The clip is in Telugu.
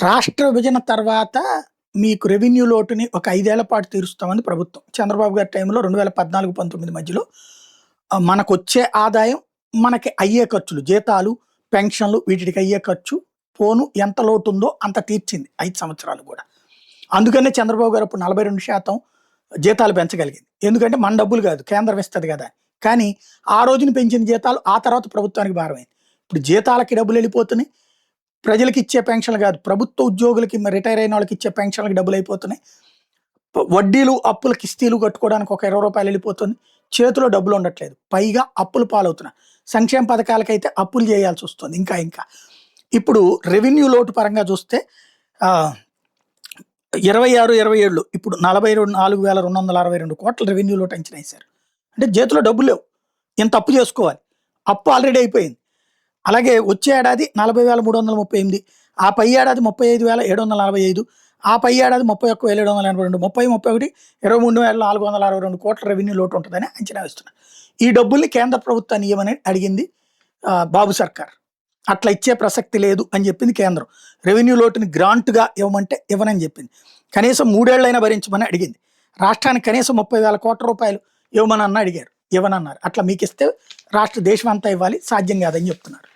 రాష్ట్ర విభజన తర్వాత మీకు రెవెన్యూ లోటుని ఒక 5 ఏళ్ల పాటు తీరుస్తామని ప్రభుత్వం. చంద్రబాబు గారి టైంలో 2014, 19 మధ్యలో మనకొచ్చే ఆదాయం, మనకి అయ్యే ఖర్చులు, జీతాలు, పెన్షన్లు వీటికి అయ్యే ఖర్చు పోను ఎంత లోటుందో అంత తీర్చింది 5 సంవత్సరాలు కూడా. అందుకనే చంద్రబాబు గారు అప్పుడు 42% జీతాలు పెంచగలిగింది. ఎందుకంటే మన డబ్బులు కాదు, కేంద్రం ఇస్తది కదా! కానీ ఆ రోజున పెంచిన జీతాలు ఆ తర్వాత ప్రభుత్వానికి భారమైంది. ఇప్పుడు జీతాలకి డబ్బులు వెళ్ళిపోతున్నాయి. ప్రజలకి ఇచ్చే పెన్షన్లు కాదు, ప్రభుత్వ ఉద్యోగులకి రిటైర్ అయిన వాళ్ళకి ఇచ్చే పెన్షన్లకి డబ్బులు అయిపోతున్నాయి. వడ్డీలు, అప్పుల కిస్తీలు కట్టుకోవడానికి ఒక ₹20 వెళ్ళిపోతుంది. చేతిలో డబ్బులు ఉండట్లేదు. పైగా అప్పులు పాలవుతున్నారు. సంక్షేమ పథకాలకైతే అప్పులు చేయాల్సి వస్తుంది ఇంకా. ఇప్పుడు రెవెన్యూ లోటు పరంగా చూస్తే 26, 27 ఇప్పుడు 44,262 కోట్ల రెవెన్యూ లోటు అంచనా వేశారు. అంటే చేతిలో డబ్బులు లేవు, ఇంత అప్పు చేసుకోవాలి. అప్పు ఆల్రెడీ అయిపోయింది. అలాగే వచ్చే ఏడాది 40,338, ఆ పై ఏడాది 35,745, ఆ పై ఏడాది 31,782, 30, 31, 23,462 కోట్ల రెవెన్యూ లోటు ఉంటుందని అంచనా వేస్తున్నారు. ఈ డబ్బుల్ని కేంద్ర ప్రభుత్వాన్ని ఇవ్వమని అడిగింది బాబు సర్కార్. అట్లా ఇచ్చే ప్రసక్తి లేదు అని చెప్పింది కేంద్రం. రెవెన్యూ లోటుని గ్రాంట్గా ఇవ్వమంటే ఇవ్వనని చెప్పింది. కనీసం 3 ఏళ్లైనా భరించమని అడిగింది. రాష్ట్రానికి కనీసం 30,000 కోట్ల రూపాయలు ఇవ్వమని అడిగారు, ఇవ్వనన్నారు. అట్లా మీకు ఇస్తే రాష్ట్ర దేశం అంతా ఇవ్వాలి, సాధ్యం కాదని చెప్తున్నారు.